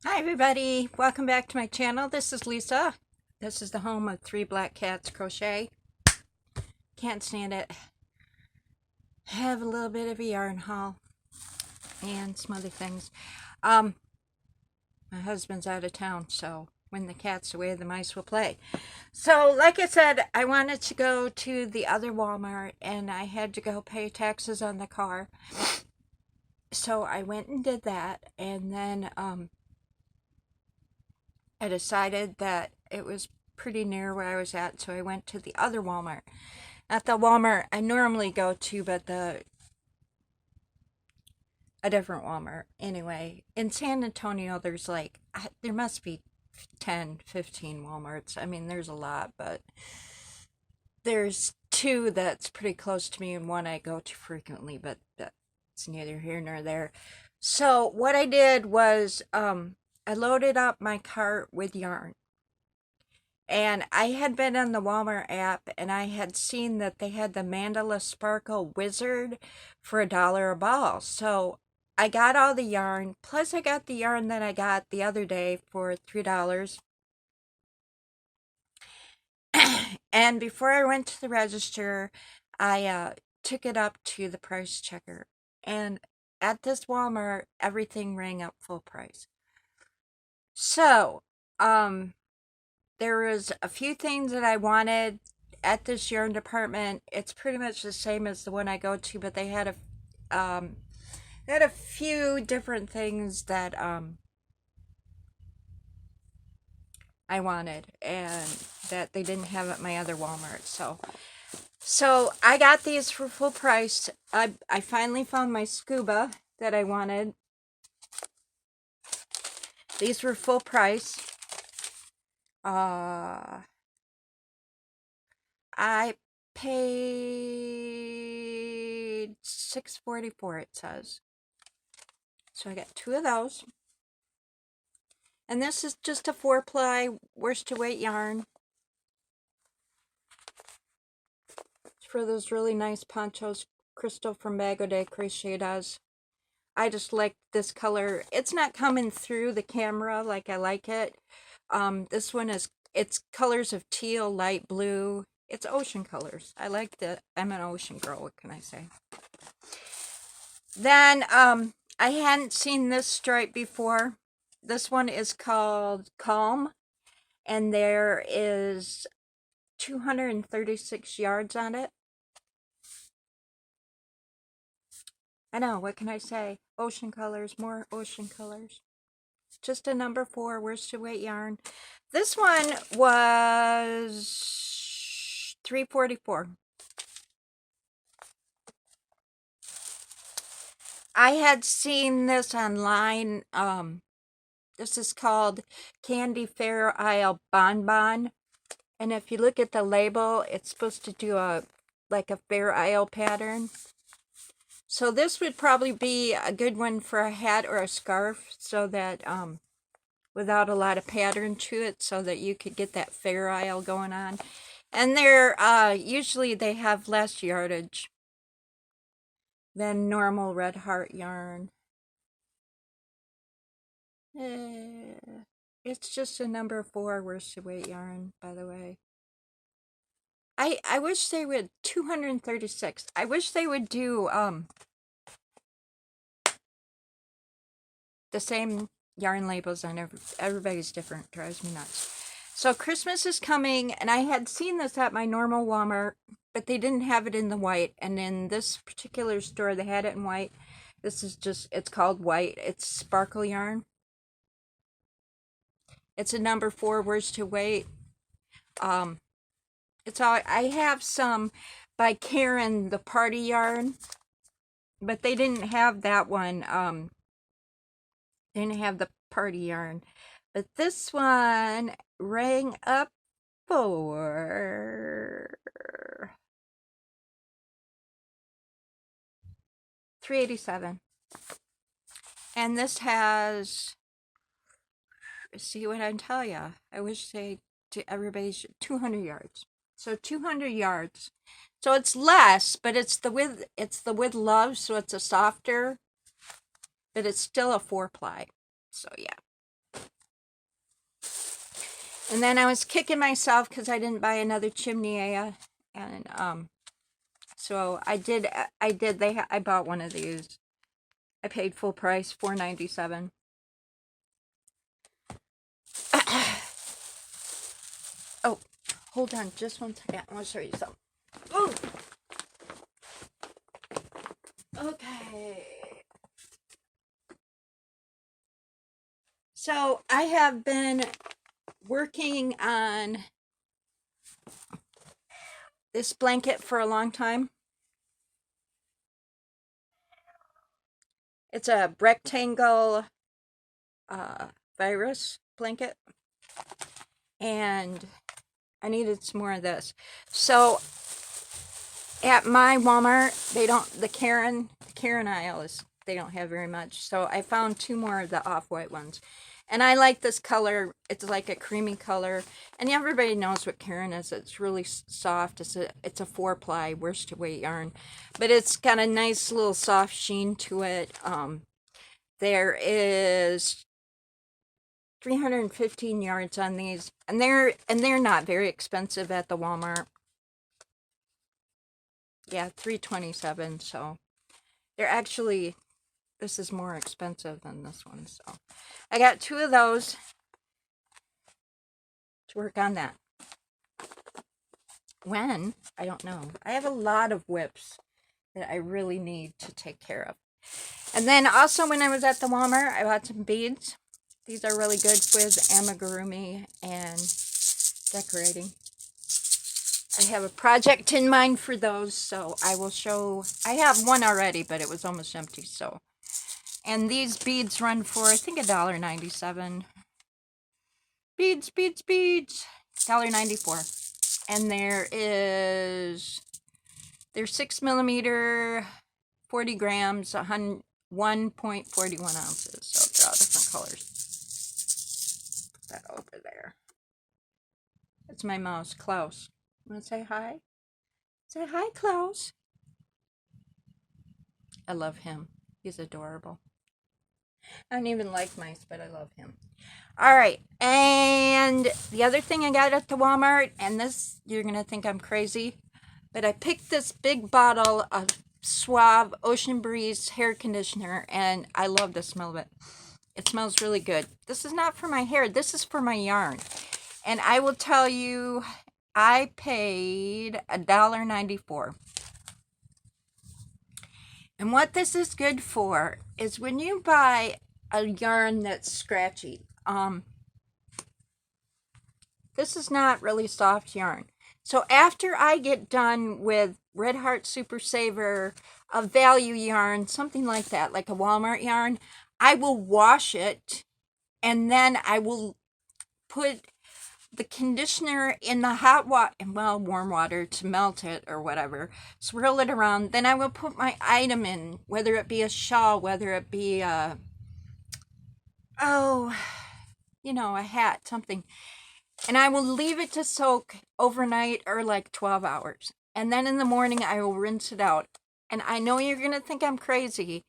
Hi everybody, welcome back to my channel. This is Lisa. This is the home of Three Black Cats Crochet. Can't stand it. Have a little bit of a yarn haul and some other things. Um, my husband's out of town, so when the cat's away, the mice will play. So, like I said, I wanted to go to the other Walmart and I had to go pay taxes on the car. So I went and did that, and then I decided that it was pretty near where I was at, so I went to the other Walmart. Not the Walmart I normally go to, but a different Walmart. Anyway, in San Antonio, there's like, there must be 10, 15 Walmarts. I mean, there's a lot, but there's two that's pretty close to me and one I go to frequently, but that's neither here nor there. So what I did was I loaded up my cart with yarn. And I had been on the Walmart app and I had seen that they had the Mandala Sparkle Wizard for $1 a ball. So I got all the yarn, plus I got the yarn that I got the other day for $3. And before I went to the register, I took it up to the price checker. And at this Walmart, everything rang up full price. So, there was a few things that I wanted at this yarn department. It's pretty much the same as the one I go to, but they had a few different things that I wanted and that they didn't have at my other Walmart. So I got these for full price. I finally found my scuba that I wanted. These were full price. I paid $6.44, it says. So I got two of those. And this is just a 4-ply worsted weight yarn. It's for those really nice ponchos Crystal from Bag O' Day Crochet does. I just like this color. It's not coming through the camera like I like it. This one it's colors of teal, light blue. It's ocean colors. I like the, I'm an ocean girl, what can I say? Then, I hadn't seen this stripe before. This one is called Calm, and there is 236 yards on it. I know, what can I say? Ocean colors, more ocean colors. Just a number 4 worsted weight yarn. This one was $3.44. I had seen this online. This is called Candy Fair Isle Bonbon. And if you look at the label, it's supposed to do like a Fair Isle pattern. So this would probably be a good one for a hat or a scarf, so that without a lot of pattern to it, so that you could get that Fair Isle going on. And they're usually they have less yardage than normal Red Heart yarn. It's just a number 4 worsted weight yarn, by the way. I wish they would 236. I wish they would do the same yarn labels on everybody's different. Drives me nuts. So Christmas is coming, and I had seen this at my normal Walmart, but they didn't have it in the white. And in this particular store, they had it in white. This is just, it's called white. It's sparkle yarn. It's a number 4 worsted weight. It's all, I have some by Karen, the party yarn, but they didn't have that one. They didn't have the party yarn. But this one rang up for $3.87. And this has, see what I tell ya. I wish they, to everybody's 200 yards. So 200 yards. So it's less, but it's the with love, so it's a softer, but it's still a 4-ply. So yeah. And then I was kicking myself because I didn't buy another chimney, and so I did. I bought one of these. I paid full price, $4.97. Oh, hold on, just one second. I want to show you something. Oh, okay. So I have been working on this blanket for a long time. It's a rectangle virus blanket, and I needed some more of this. So at my Walmart, they don't, the Karen aisle is, they don't have very much. So I found two more of the off-white ones. And I like this color. It's like a creamy color. And everybody knows what Karen is. It's really soft. It's a 4-ply worsted weight yarn. But it's got a nice little soft sheen to it. There is 315 yards on these. And they're not very expensive at the Walmart. Yeah, 327. So they're actually, this is more expensive than this one. So I got two of those to work on that. When? I don't know. I have a lot of whips that I really need to take care of. And then also when I was at the Walmart, I bought some beads. These are really good with amigurumi and decorating. I have a project in mind for those, so I will show. I have one already, but it was almost empty, so. And these beads run for, I think, $1.97. Beads, beads, beads. $1.94. And they're 6mm, 40 grams, 1.41 ounces. So they're all different colors. Put that over there. That's my mouse, Klaus. Want to say hi? Say hi, Klaus. I love him. He's adorable. I don't even like mice, but I love him. All right, and the other thing I got at the Walmart, and this, you're going to think I'm crazy, but I picked this big bottle of Suave Ocean Breeze hair conditioner, and I love the smell of it. It smells really good. This is not for my hair. This is for my yarn. And I will tell you, I paid $1.94. And what this is good for is when you buy a yarn that's scratchy. This is not really soft yarn. So after I get done with Red Heart Super Saver, a value yarn, something like that, like a Walmart yarn, I will wash it, and then I will put the conditioner in the hot water, well, warm water to melt it or whatever, swirl it around. Then I will put my item in, whether it be a shawl, whether it be a hat, something. And I will leave it to soak overnight or like 12 hours. And then in the morning, I will rinse it out. And I know you're going to think I'm crazy,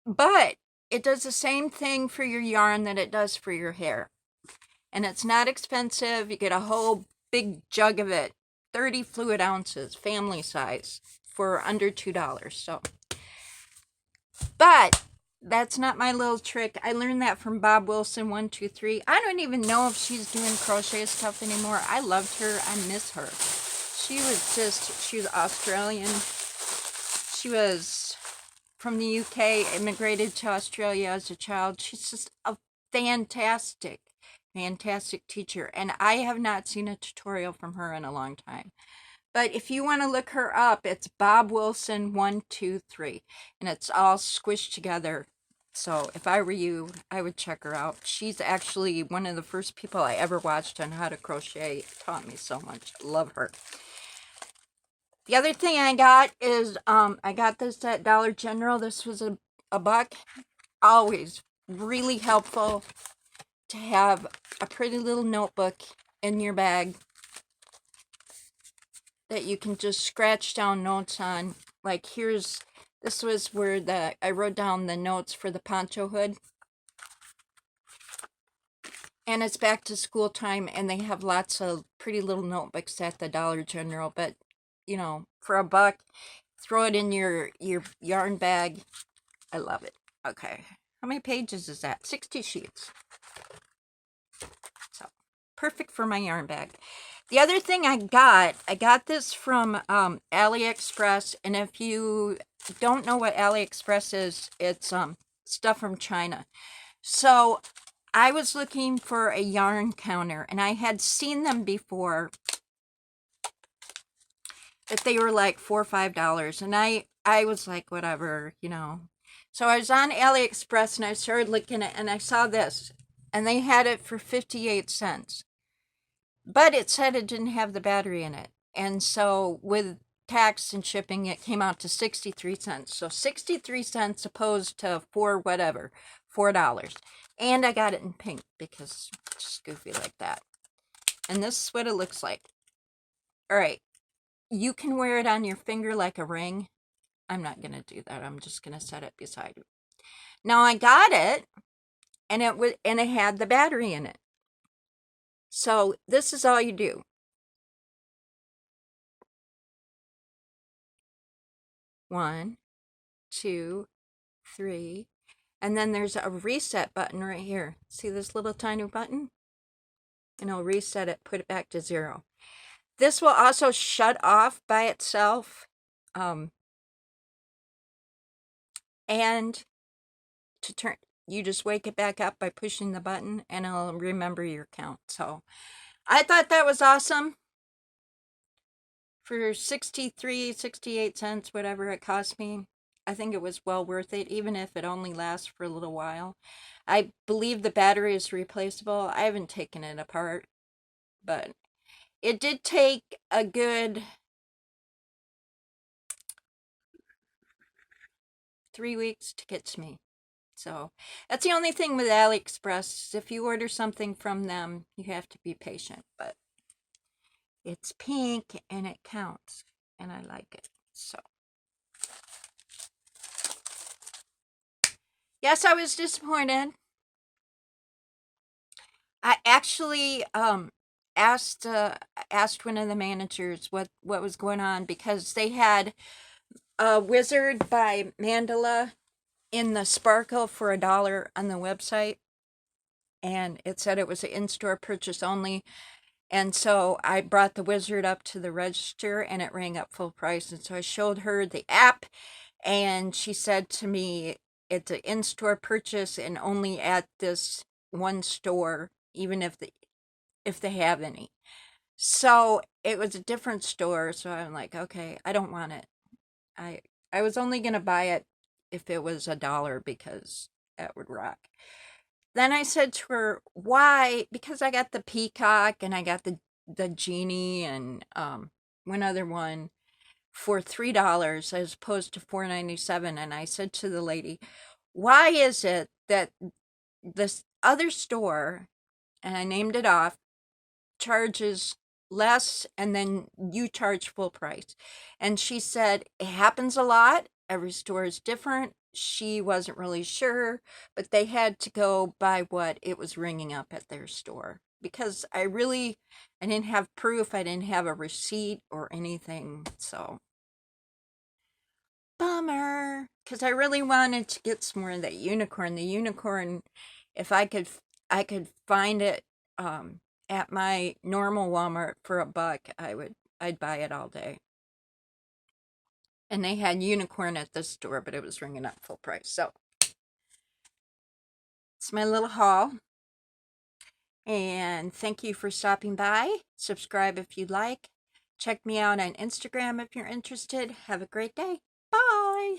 but it does the same thing for your yarn that it does for your hair. And it's not expensive. You get a whole big jug of it, 30 fluid ounces, family size, for under $2. So, but that's not my little trick. I learned that from Bob Wilson 123. I don't even know if she's doing crochet stuff anymore. I loved her. I miss her. She was Australian. She was from the UK, immigrated to Australia as a child. She's just a fantastic teacher. And I have not seen a tutorial from her in a long time. But if you want to look her up, it's Bob Wilson 123. And it's all squished together. So if I were you, I would check her out. She's actually one of the first people I ever watched on how to crochet. It taught me so much. I love her. The other thing I got is, I got this at Dollar General. This was a buck. Always really helpful to have a pretty little notebook in your bag that you can just scratch down notes on. Like this was where I wrote down the notes for the poncho hood. And it's back to school time, and they have lots of pretty little notebooks at the Dollar General. But, you know, for $1, throw it in your yarn bag. I love it. Okay. How many pages is that? 60 sheets. So, perfect for my yarn bag. The other thing I got this from AliExpress, and if you don't know what AliExpress is, it's stuff from China. So I was looking for a yarn counter, and I had seen them before, that they were like $4 or $5, and I was like, whatever, you know. So I was on AliExpress, and I started looking at, and I saw this, and they had it for 58 cents. But it said it didn't have the battery in it. And so with tax and shipping, it came out to 63 cents. So 63 cents opposed to $4. And I got it in pink because it's just goofy like that. And this is what it looks like. All right. You can wear it on your finger like a ring. I'm not going to do that. I'm just going to set it beside you. Now I got it, and it had the battery in it. So this is all you do. One, 2, 3, and then there's a reset button right here. See this little tiny button? And I'll reset it, put it back to 0. This will also shut off by itself. And to turn, you just wake it back up by pushing the button, and it'll remember your count. So I thought that was awesome. For 63, 68 cents, whatever it cost me, I think it was well worth it, even if it only lasts for a little while. I believe the battery is replaceable. I haven't taken it apart, but it did take a good 3 weeks to get to me. So that's the only thing with AliExpress. If you order something from them, you have to be patient. But it's pink and it counts, and I like it. So yes, I was disappointed. I actually asked one of the managers what was going on, because they had a Wizard by Mandala in the sparkle for $1 on the website, and it said it was an in-store purchase only. And so I brought the Wizard up to the register, and it rang up full price. And so I showed her the app, and she said to me, it's an in-store purchase and only at this one store, even if they have any. So it was a different store. So I'm like, okay, I don't want it. I was only gonna buy it if it was $1, because that would rock. Then I said to her, why? Because I got the peacock, and I got the genie, and one other one for $3 as opposed to $4.97. And I said to the lady, why is it that this other store, and I named it off, charges less, and then you charge full price? And she said, it happens a lot. Every store is different. She wasn't really sure, but they had to go by what it was ringing up at their store, because I didn't have proof. I didn't have a receipt or anything. So bummer, because I really wanted to get some more of that unicorn. The unicorn, if I could find it at my normal Walmart for $1, I'd buy it all day. And they had unicorn at this store, but it was ringing up full price. So it's my little haul. And thank you for stopping by. Subscribe if you'd like. Check me out on Instagram if you're interested. Have a great day. Bye.